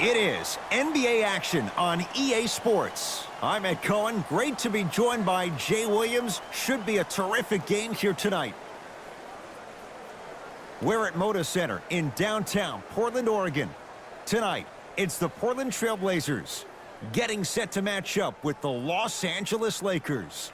It is NBA action on EA Sports. I'm Ed Cohen. Great to be joined by Jay Williams. Should be a terrific game here tonight. We're at Moda Center in downtown Portland, Oregon. Tonight, it's the Portland Trail Blazers getting set to match up with the Los Angeles Lakers.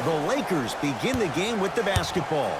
The Lakers begin the game with the basketball.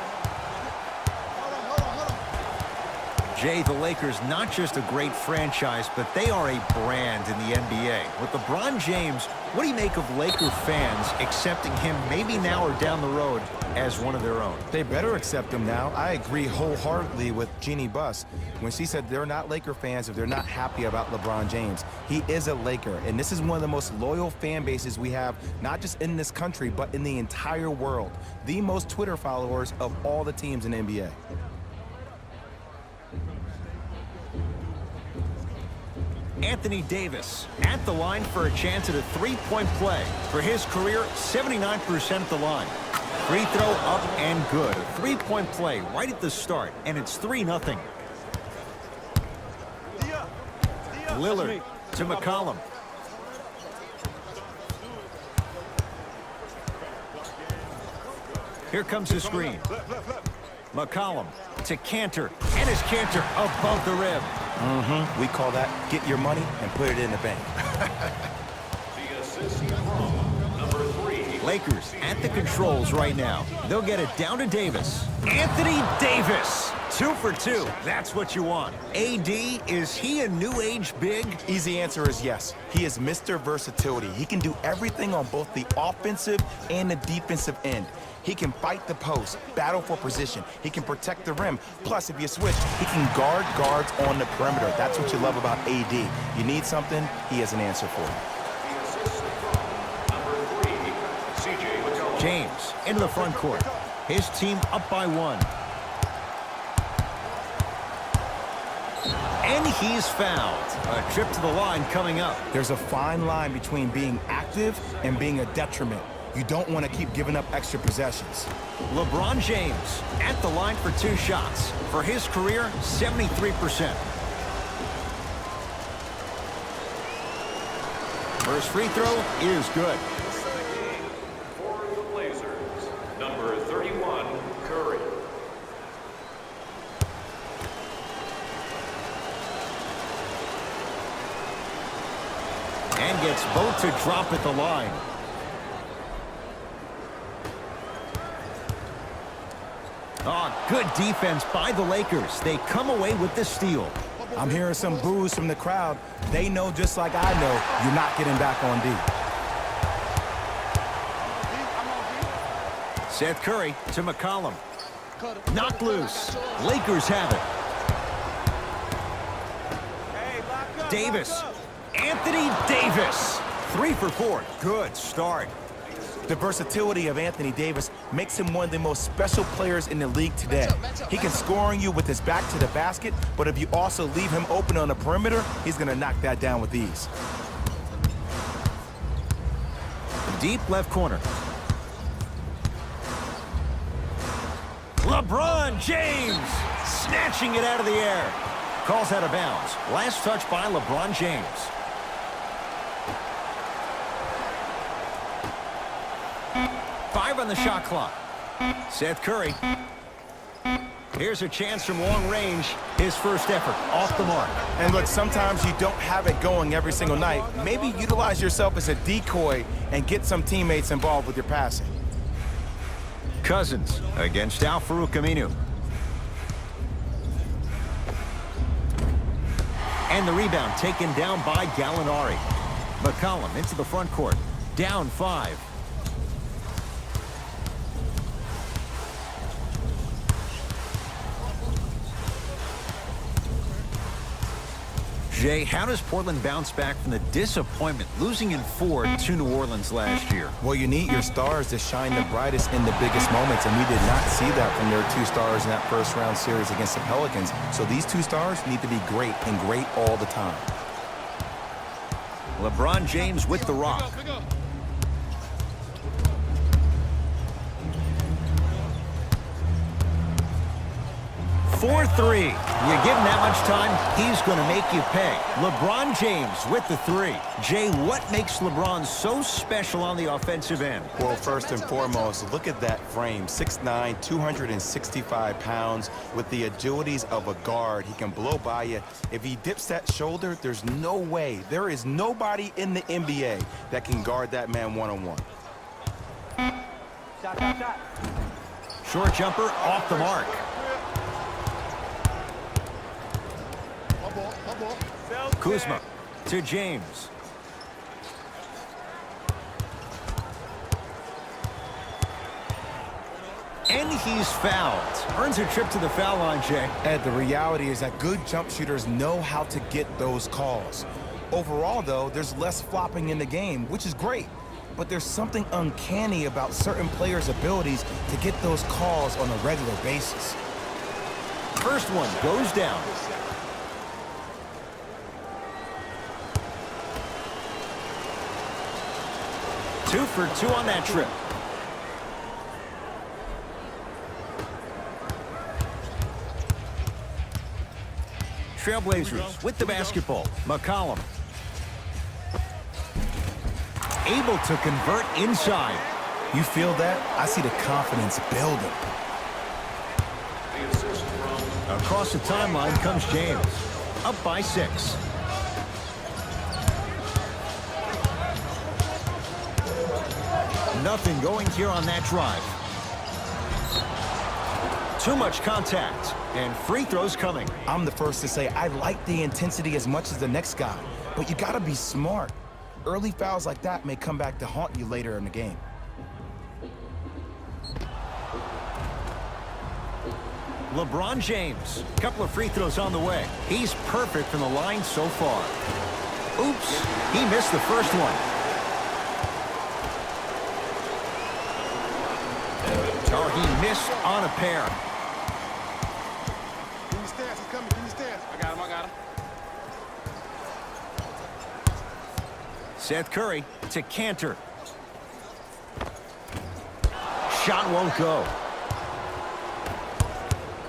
Jay, the Lakers, not just a great franchise, but they are a brand in the NBA. With LeBron James, what do you make of Laker fans accepting him maybe now or down the road as one of their own? They better accept him now. I agree wholeheartedly with Jeannie Buss when she said they're not Laker fans if they're not happy about LeBron James. He is a Laker, and this is one of the most loyal fan bases we have, not just in this country, but in the entire world. The most Twitter followers of all the teams in the NBA. Anthony Davis at the line for a chance at a three-point play. For his career, 79% at the line. Free throw up and good. A three-point play right at the start, and it's 3-0. Lillard to McCollum. Here comes the screen. McCollum to Cantor, and his Cantor above the rim. We call that get your money and put it in the bank. Lakers at the controls right now. They'll get it down to Davis. Anthony Davis, 2 for 2. That's what you want. AD, is he a new age big? Easy answer is yes. He is Mr. Versatility. He can do everything on both the offensive and the defensive end. He can fight the post, battle for position. He can protect the rim. Plus, if you switch, he can guard guards on the perimeter. That's what you love about AD. You need something, he has an answer for you. James into the front court. His team up by 1. And he's fouled. A trip to the line coming up. There's a fine line between being active and being a detriment. You don't want to keep giving up extra possessions. LeBron James at the line for 2 shots. For his career, 73%. First free throw is good. For the Blazers, number 31, Curry. And gets both to drop at the line. Oh, good defense by the Lakers. They come away with the steal. I'm hearing some boos from the crowd. They know just like I know you're not getting back on D. Seth Curry to McCollum. Knocked loose. Lakers have it. Davis. Anthony Davis. 3 for 4. Good start. The versatility of Anthony Davis makes him one of the most special players in the league today. He can score on you with his back to the basket, but if you also leave him open on the perimeter, he's going to knock that down with ease. Deep left corner. LeBron James snatching it out of the air. Calls out of bounds. Last touch by LeBron James. Five on the shot clock. Seth Curry. Here's a chance from long range. His first effort off the mark. And look, sometimes you don't have it going every single night. Maybe utilize yourself as a decoy and get some teammates involved with your passing. Cousins against Al-Farouq Aminu. And the rebound taken down by Gallinari. McCollum into the front court. Down 5. Jay, how does Portland bounce back from the disappointment losing in 4 to New Orleans last year? Well, you need your stars to shine the brightest in the biggest moments, and we did not see that from their 2 stars in that first-round series against the Pelicans. So these 2 stars need to be great and great all the time. LeBron James with the rock. 4-3. You give him that much time, he's going to make you pay. LeBron James with the three. Jay, what makes LeBron so special on the offensive end? Well, first and foremost, look at that frame. 6'9", 265 pounds. With the agilities of a guard, he can blow by you. If he dips that shoulder, there's no way. There is nobody in the NBA that can guard that man one-on-one. Short jumper off the mark. Kuzma to James. And he's fouled. Earns a trip to the foul line, Jay. Ed, the reality is that good jump shooters know how to get those calls. Overall, though, there's less flopping in the game, which is great. But there's something uncanny about certain players' abilities to get those calls on a regular basis. First one goes down. Two for two on that trip. Trailblazers with the basketball. McCollum. Able to convert inside. You feel that? I see the confidence building. Across the timeline comes James. Up by 6. Nothing going here on that drive. Too much contact, and free throws coming. I'm the first to say I like the intensity as much as the next guy, but you gotta be smart. Early fouls like that may come back to haunt you later in the game. LeBron James, a couple of free throws on the way. He's perfect from the line so far. Oops, he missed the first one. Oh, he missed on a pair. Give me stairs, he's coming, give me stairs. I got him. Seth Curry to Cantor. Shot won't go.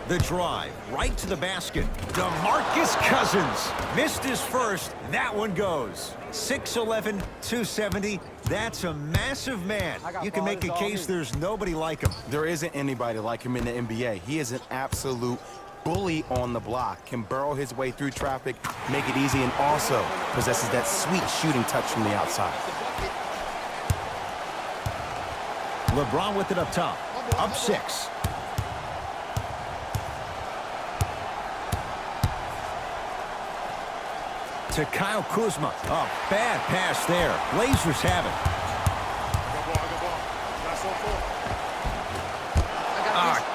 The drive, right to the basket. DeMarcus Cousins missed his first. That one goes. 6'11", 270. That's a massive man. You can make a case there's nobody like him. There isn't anybody like him in the NBA. He is an absolute bully on the block, can burrow his way through traffic, make it easy, and also possesses that sweet shooting touch from the outside. LeBron with it up top. Up 6. To Kyle Kuzma. Oh, bad pass there. Blazers have it.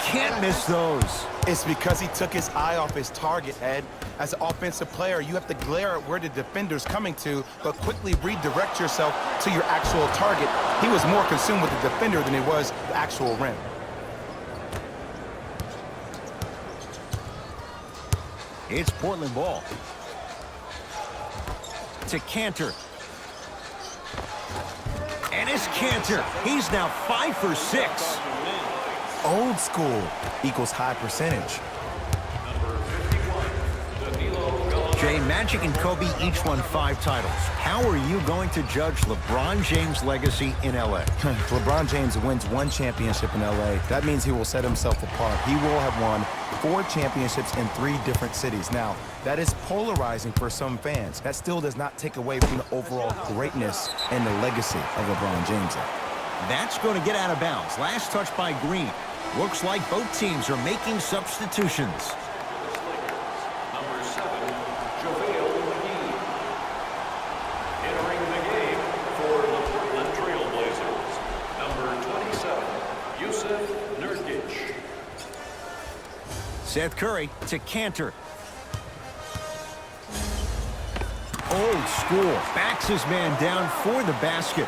Can't miss those. It's because he took his eye off his target, Ed. As an offensive player, you have to glare at where the defender's coming to, but quickly redirect yourself to your actual target. He was more consumed with the defender than he was the actual rim. It's Portland ball. To Cantor. And it's Cantor. He's now 5 for 6. Old school equals high percentage. Jay, Magic and Kobe each won 5 titles. How are you going to judge LeBron James' legacy in L.A.? LeBron James wins 1 championship in L.A. That means he will set himself apart. He will have won 4 championships in 3 different cities. Now, that is polarizing for some fans. That still does not take away from the overall greatness and the legacy of LeBron James. That's going to get out of bounds. Last touch by Green. Looks like both teams are making substitutions. Number 7, JaVale McGee. Entering the game for the Portland Trailblazers, number 27, Yusuf Nurkic. Seth Curry to Cantor. Old school. Backs his man down for the basket.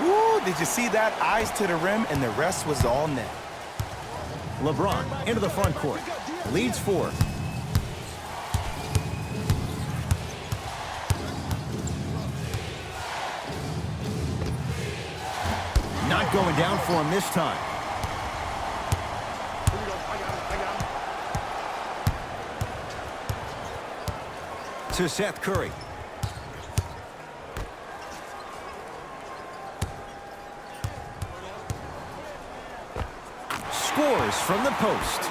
Woo, did you see that? Eyes to the rim, and the rest was all net. LeBron into the front court. Leads 4. Not going down for him this time. Here we go. I got him. To Seth Curry. Scores from the post.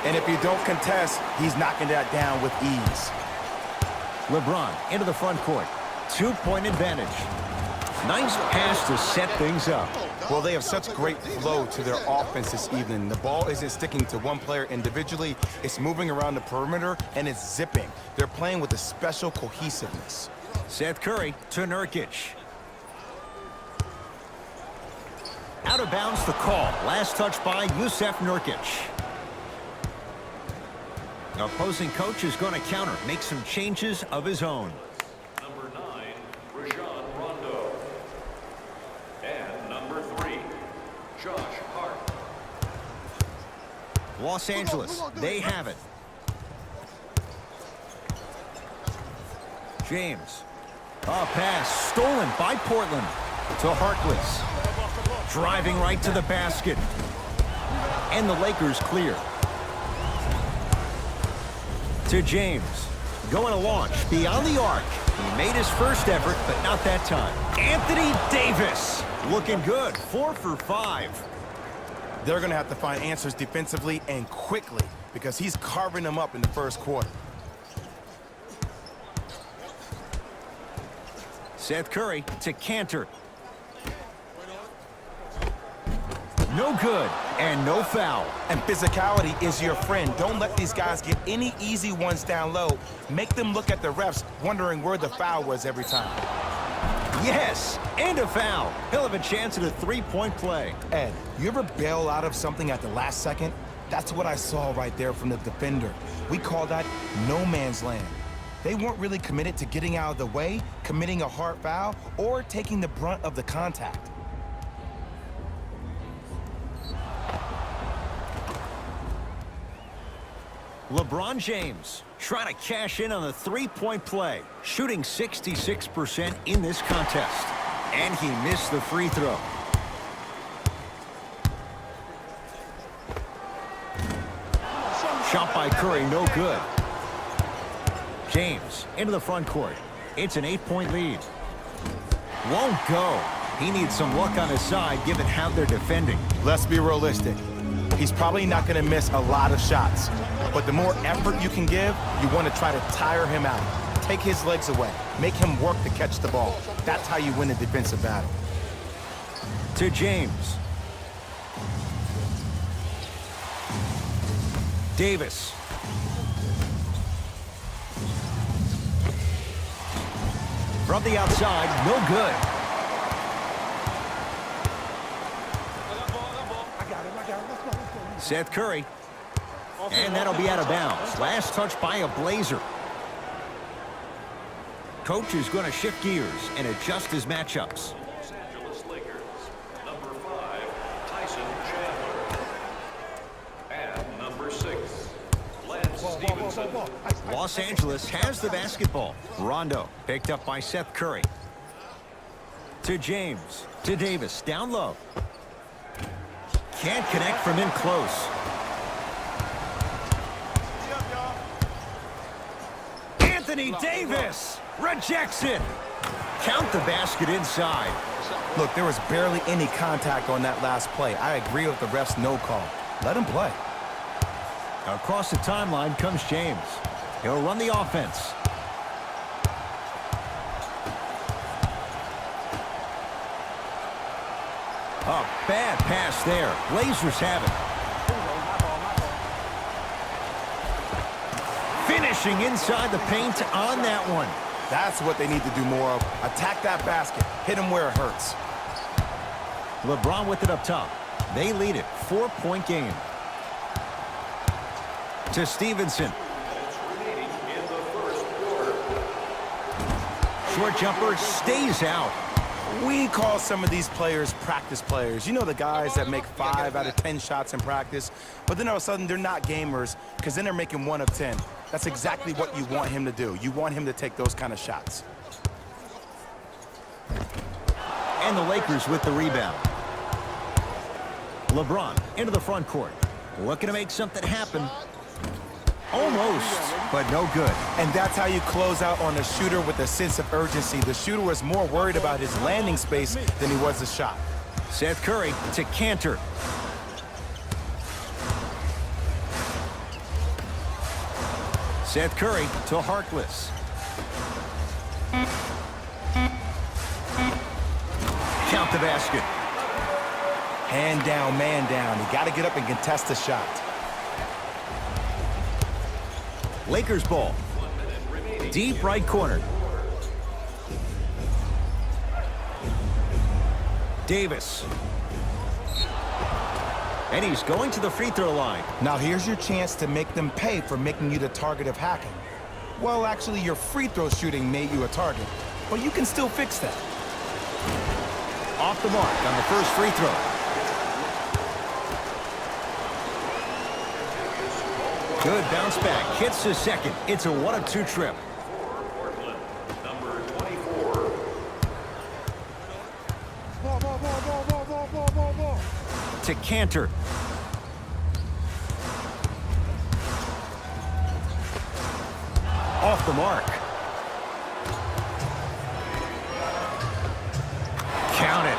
And if you don't contest, he's knocking that down with ease. LeBron into the front court. 2-point advantage. Nice pass to set things up. Well, they have such great flow to their offense this evening. The ball isn't sticking to one player individually. It's moving around the perimeter, and it's zipping. They're playing with a special cohesiveness. Seth Curry to Nurkic. Out of bounds the call. Last touch by Jusuf Nurkic. Opposing coach is going to counter. Make some changes of his own. Number 9, Rajon Rondo. And number 3, Josh Hart. Los Angeles, they have it. James. A pass stolen by Portland to Harkless. Driving right to the basket. And the Lakers clear. To James. Going to launch beyond the arc. He made his first effort, but not that time. Anthony Davis. Looking good. 4 for 5. They're going to have to find answers defensively and quickly because he's carving them up in the first quarter. Seth Curry to Cantor. No good, and no foul. And physicality is your friend. Don't let these guys get any easy ones down low. Make them look at the refs, wondering where the foul was every time. Yes, and a foul. He'll have a chance at a three-point play. Ed, you ever bail out of something at the last second? That's what I saw right there from the defender. We call that no man's land. They weren't really committed to getting out of the way, committing a hard foul, or taking the brunt of the contact. LeBron James trying to cash in on the three-point play, shooting 66% in this contest. And he missed the free throw. Shot by Curry, no good. James into the front court. It's an 8-point lead. Won't go. He needs some luck on his side given how they're defending. Let's be realistic. He's probably not going to miss a lot of shots. But the more effort you can give, you want to try to tire him out. Take his legs away. Make him work to catch the ball. That's how you win a defensive battle. To James. Davis. From the outside, no good. Seth Curry. And that'll be out of bounds. Last touch by a Blazer. Coach is going to shift gears and adjust his matchups. Los Angeles Lakers, number 5, Tyson Chandler. And number 6, Lance Stevenson. Los Angeles has the basketball. Rondo picked up by Seth Curry. To James. To Davis. Down low. Can't connect from in close. Anthony Davis rejects it. Count the basket inside. Look, there was barely any contact on that last play. I agree with the ref's no call. Let him play. Across the timeline comes James. He'll run the offense. A bad pass there. Blazers have it. Finishing inside the paint on that one. That's what they need to do more of. Attack that basket. Hit him where it hurts. LeBron with it up top. They lead it. 4-point game. To Stevenson. Remaining in the first quarter. Short jumper stays out. We call some of these players practice players. You know, the guys that make 5 out of 10 shots in practice, but then all of a sudden they're not gamers because then they're making 1 of 10. That's exactly what you want him to do. You want him to take those kind of shots. And the Lakers with the rebound. LeBron into the front court. Looking to make something happen. Almost, but no good. And that's how you close out on a shooter with a sense of urgency. The shooter was more worried about his landing space than he was the shot. Seth Curry to Cantor. Seth Curry to Harkless. Count the basket. Hand down, man down. You got to get up and contest the shot. Lakers ball. Deep right corner. Davis. And he's going to the free throw line. Now here's your chance to make them pay for making you the target of hacking. Well, actually, your free throw shooting made you a target, but you can still fix that. Off the mark on the first free throw. Good bounce back. Hits the second. It's a 1-of-2 trip. Portland, number 24. Ball. To Cantor. Off the mark. Count it.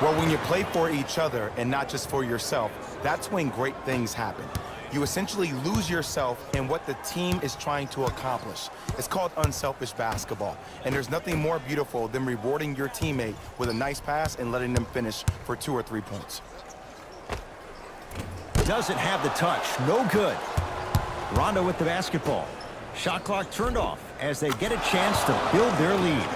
Well, when you play for each other and not just for yourself, that's when great things happen. You essentially lose yourself in what the team is trying to accomplish. It's called unselfish basketball. And there's nothing more beautiful than rewarding your teammate with a nice pass and letting them finish for 2 or 3 points. Doesn't have the touch. No good. Rondo with the basketball. Shot clock turned off as they get a chance to build their lead.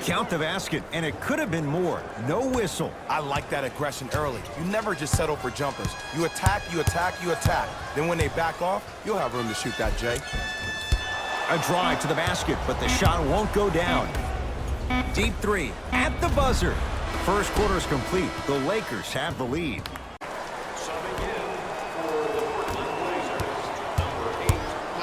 Count the basket, and it could have been more. No whistle. I like that aggression early. You never just settle for jumpers. You attack, you attack, you attack. Then when they back off, you'll have room to shoot that, Jay. A drive to the basket, but the shot won't go down. Deep three at the buzzer. First quarter is complete. The Lakers have the lead. Subbing in for the Portland Blazers,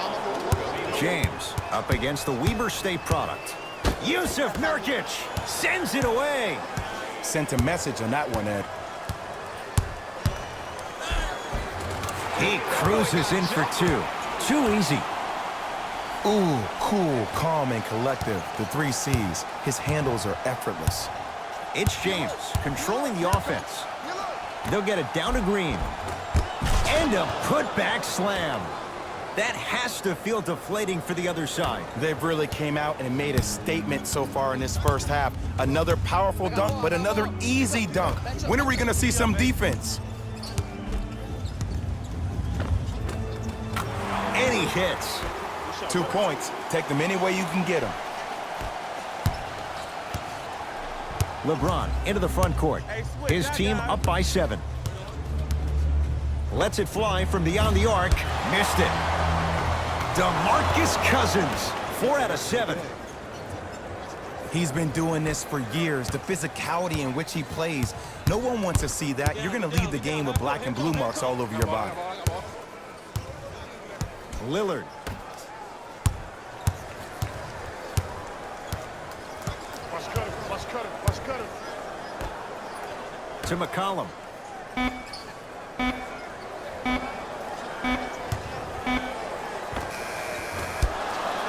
number 8. James up against the Weber State product. Yusuf Nurkic sends it away. Sent a message on that one, Ed. He cruises in for 2. Too easy. Ooh, cool, calm, and collective. The 3 C's. His handles are effortless. It's James controlling the offense. They'll get it down to Green. And a putback slam. That has to feel deflating for the other side. They've really came out and made a statement so far in this first half. Another powerful dunk, but another easy dunk. When are we going to see some defense? And he hits. 2 points. Take them any way you can get them. LeBron into the front court. His team up by 7. Lets it fly from beyond the arc. Missed it. DeMarcus Cousins, 4 out of 7. He's been doing this for years. The physicality in which he plays. No one wants to see that. You're going to leave the game with black and blue marks all over your body. Lillard. Watch cutter. To McCollum.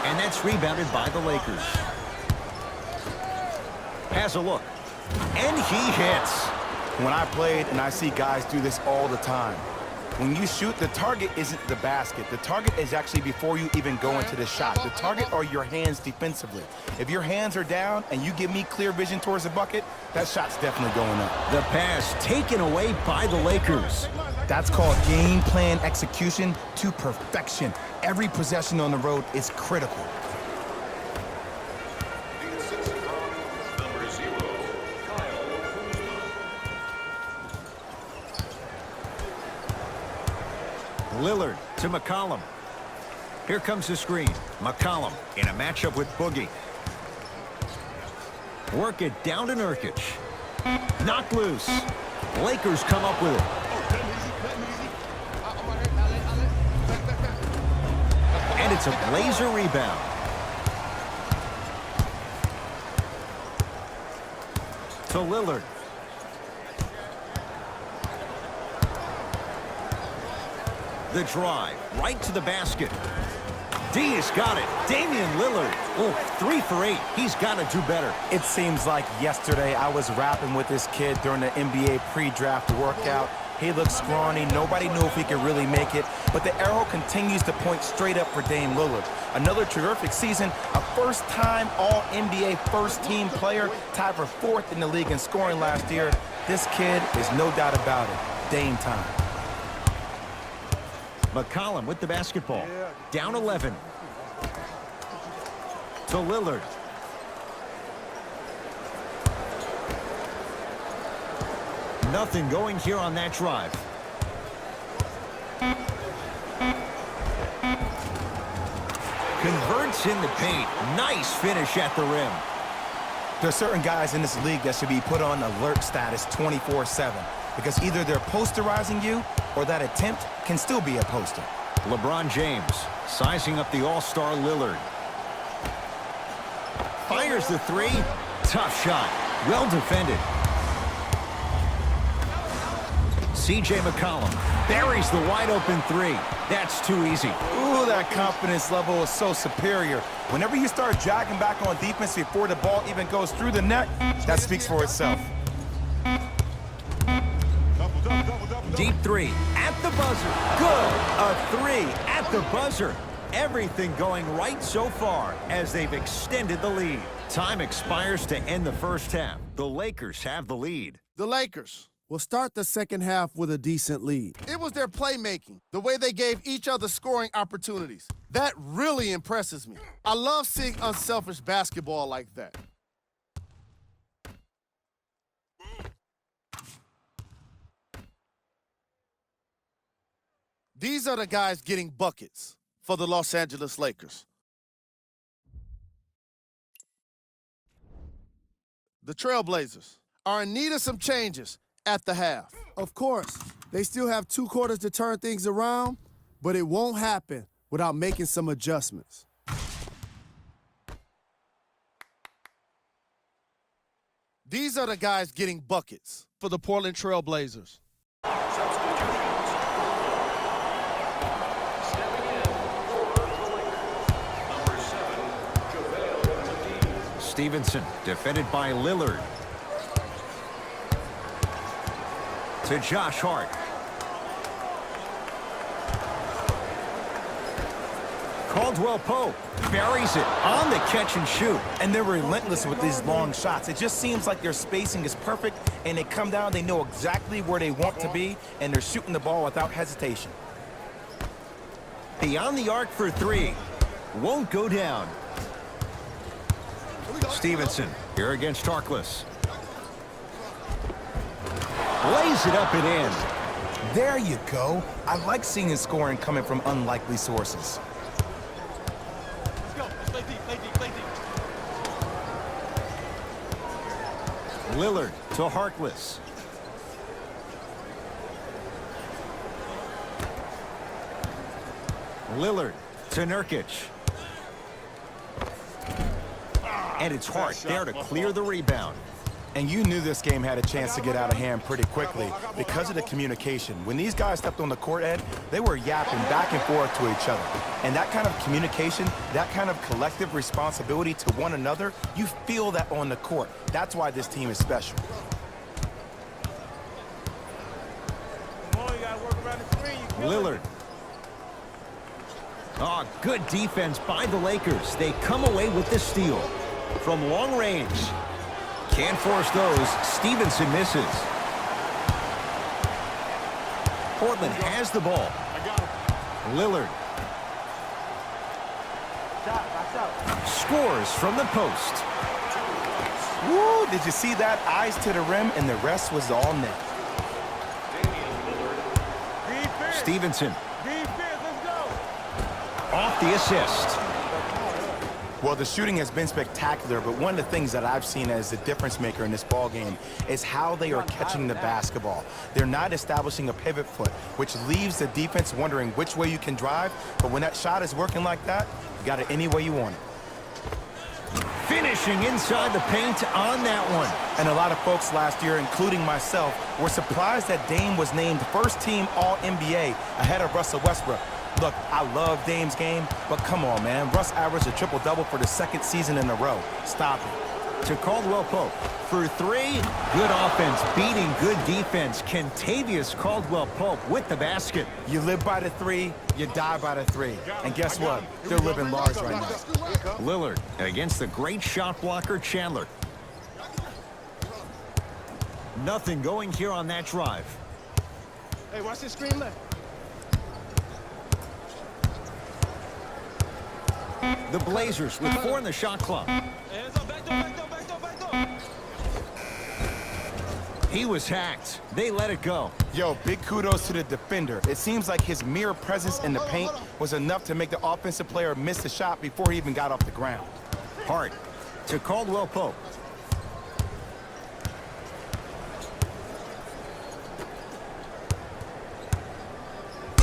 And that's rebounded by the Lakers. Has a look. And he hits. When I played, and I see guys do this all the time, when you shoot, the target isn't the basket. The target is actually before you even go into the shot. The target are your hands defensively. If your hands are down and you give me clear vision towards the bucket, that shot's definitely going up. The pass taken away by the Lakers. That's called game plan execution to perfection. Every possession on the road is critical. The assist from number 0, Kyle Kuzma. Lillard to McCollum. Here comes the screen. McCollum in a matchup with Boogie. Work it down to Nurkic. Knocked loose. Lakers come up with it. And it's a Blazer rebound. To Lillard. The drive, right to the basket. D has got it. Damian Lillard. Oh, 3 for 8. He's got to do better. It seems like yesterday I was rapping with this kid during the NBA pre-draft workout. He looked scrawny. Nobody knew if he could really make it. But the arrow continues to point straight up for Dame Lillard. Another terrific season. A first-time All-NBA first-team player. Tied for 4th in the league in scoring last year. This kid is no doubt about it. Dame time. McCollum with the basketball. Down 11. To Lillard. Nothing going here on that drive. Converts in the paint. Nice finish at the rim. There's certain guys in this league that should be put on alert status 24/7 because either they're posterizing you or that attempt can still be a poster. LeBron James sizing up the all-star Lillard. Fires the 3. Tough shot. Well defended. C.J. McCollum buries the wide-open 3. That's too easy. Ooh, that confidence level is so superior. Whenever you start jogging back on defense before the ball even goes through the net, that speaks for itself. Deep 3 at the buzzer. Good. A 3 at the buzzer. Everything going right so far as they've extended the lead. Time expires to end the first half. The Lakers have the lead. The Lakers will start the second half with a decent lead. It was their playmaking, the way they gave each other scoring opportunities. That really impresses me. I love seeing unselfish basketball like that. These are the guys getting buckets for the Los Angeles Lakers. The Trailblazers are in need of some changes at the half. Of course, they still have 2 quarters to turn things around, but it won't happen without making some adjustments. These are the guys getting buckets for the Portland Trailblazers. Stevenson defended by Lillard. To Josh Hart. Caldwell Pope buries it on the catch and shoot. And they're relentless with these long shots. It just seems like their spacing is perfect, and they come down, they know exactly where they want to be, and they're shooting the ball without hesitation. Beyond the arc for 3. Won't go down. Stevenson here against Harkless. Lays it up and in. There you go. I like seeing scoring coming from unlikely sources. Let's go. Let's play deep, play deep, play deep. Lillard to Harkless. Lillard to Nurkic. And it's Hart there to clear the rebound. And you knew this game had a chance to get out of hand pretty quickly because of the communication. When these guys stepped on the court, Ed, they were yapping back and forth to each other. And that kind of communication, that kind of collective responsibility to one another, you feel that on the court. That's why this team is special. Lillard. Oh, good defense by the Lakers. They come away with the steal from long range. Can't force those. Stevenson misses. Portland has the ball. Lillard. Scores from the post. Woo, did you see that? Eyes to the rim, and the rest was all net. Stevenson. Off the assist. Well, the shooting has been spectacular, but one of the things that I've seen as the difference maker in this ball game is how they are catching the basketball. They're not establishing a pivot foot, which leaves the defense wondering which way you can drive. But when that shot is working like that, you got it any way you want it. Finishing inside the paint on that one. And a lot of folks last year, including myself, were surprised that Dame was named first-team All-NBA ahead of Russell Westbrook. Look, I love Dame's game, but come on, man. Russ averaged a triple-double for the second season in a row. Stop it. To Caldwell Pope for three. Good offense beating good defense. Kentavious Caldwell Pope with the basket. You live by the three, you die by the three. And guess what? They're living large right now. Lillard against the great shot blocker Chandler. Nothing going here on that drive. Hey, watch this screen left. The Blazers with 4 in the shot clock. He was hacked. They let it go. Yo, big kudos to the defender. It seems like his mere presence in the paint was enough to make the offensive player miss the shot before he even got off the ground. Hart to Caldwell Pope.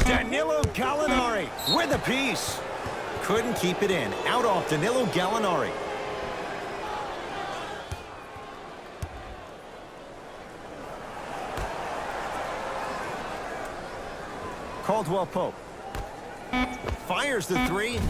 Danilo Gallinari with a piece. Couldn't keep it in. Out off Danilo Gallinari. Caldwell Pope. Fires the three.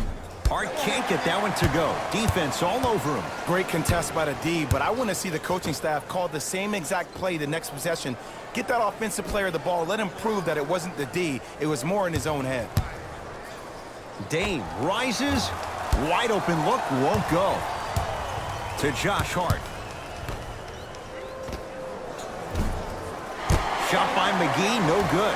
Hart can't get that one to go. Defense all over him. Great contest by the D, but I want to see the coaching staff call the same exact play the next possession. Get that offensive player the ball. Let him prove that it wasn't the D. It was more in his own head. Dame rises. Wide open look won't go. To Josh Hart. Shot by McGee, no good.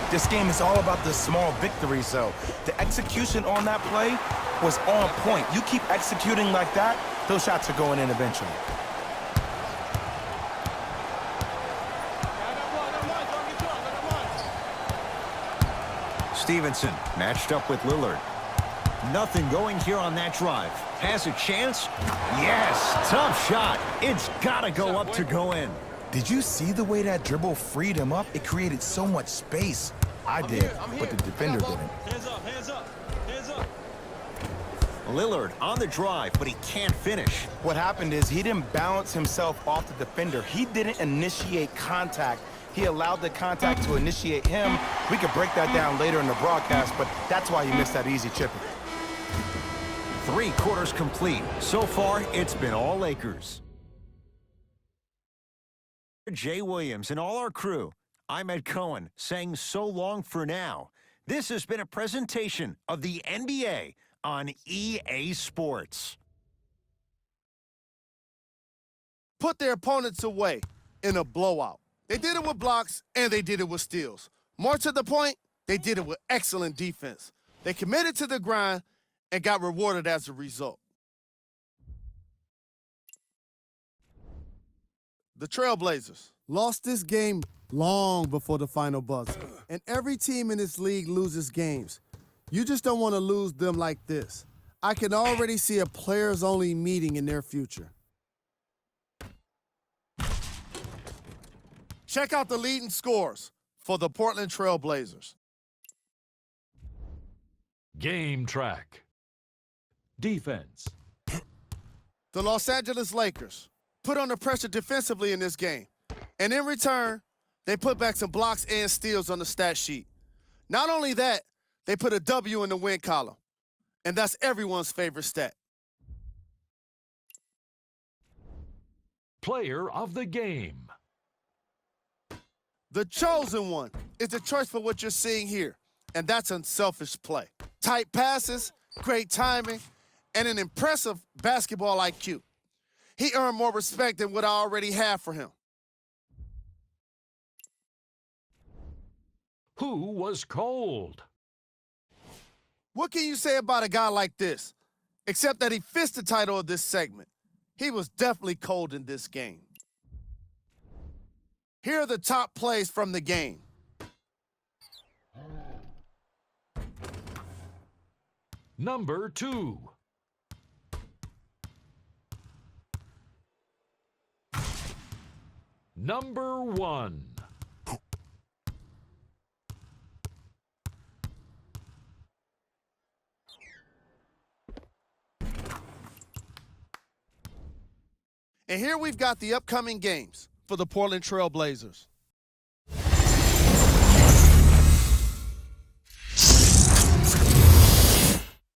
This game is all about the small victories, though. The execution on that play was on point. You keep executing like that, those shots are going in eventually. Stevenson matched up with Lillard. Nothing going here on that drive. Has a chance? Yes, tough shot. It's got to go up to go in. Did you see the way that dribble freed him up? It created so much space. I did, but the defender didn't. Hands up, hands up, hands up. Lillard on the drive, but he can't finish. What happened is he didn't balance himself off the defender. He didn't initiate contact. He allowed the contact to initiate him. We could break that down later in the broadcast, but that's why he missed that easy chipper. 3 quarters complete. So far, it's been all Lakers. Jay Williams and all our crew, I'm Ed Cohen saying so long for now. This has been a presentation of the NBA on EA Sports. Put their opponents away in a blowout. They did it with blocks, and they did it with steals. More to the point, they did it with excellent defense. They committed to the grind and got rewarded as a result. The Trailblazers lost this game long before the final buzzer. And every team in this league loses games. You just don't want to lose them like this. I can already see a players-only meeting in their future. Check out the leading scores for the Portland Trailblazers. Game track. Defense. The Los Angeles Lakers put under pressure defensively in this game. And in return, they put back some blocks and steals on the stat sheet. Not only that, they put a W in the win column. And that's everyone's favorite stat. Player of the game. The chosen one is the choice for what you're seeing here. And that's unselfish play. Tight passes, great timing, and an impressive basketball IQ. He earned more respect than what I already have for him. Who was cold? What can you say about a guy like this? Except that he fits the title of this segment. He was definitely cold in this game. Here are the top plays from the game. Number 2. Number 1. And here we've got the upcoming games for the Portland Trail Blazers.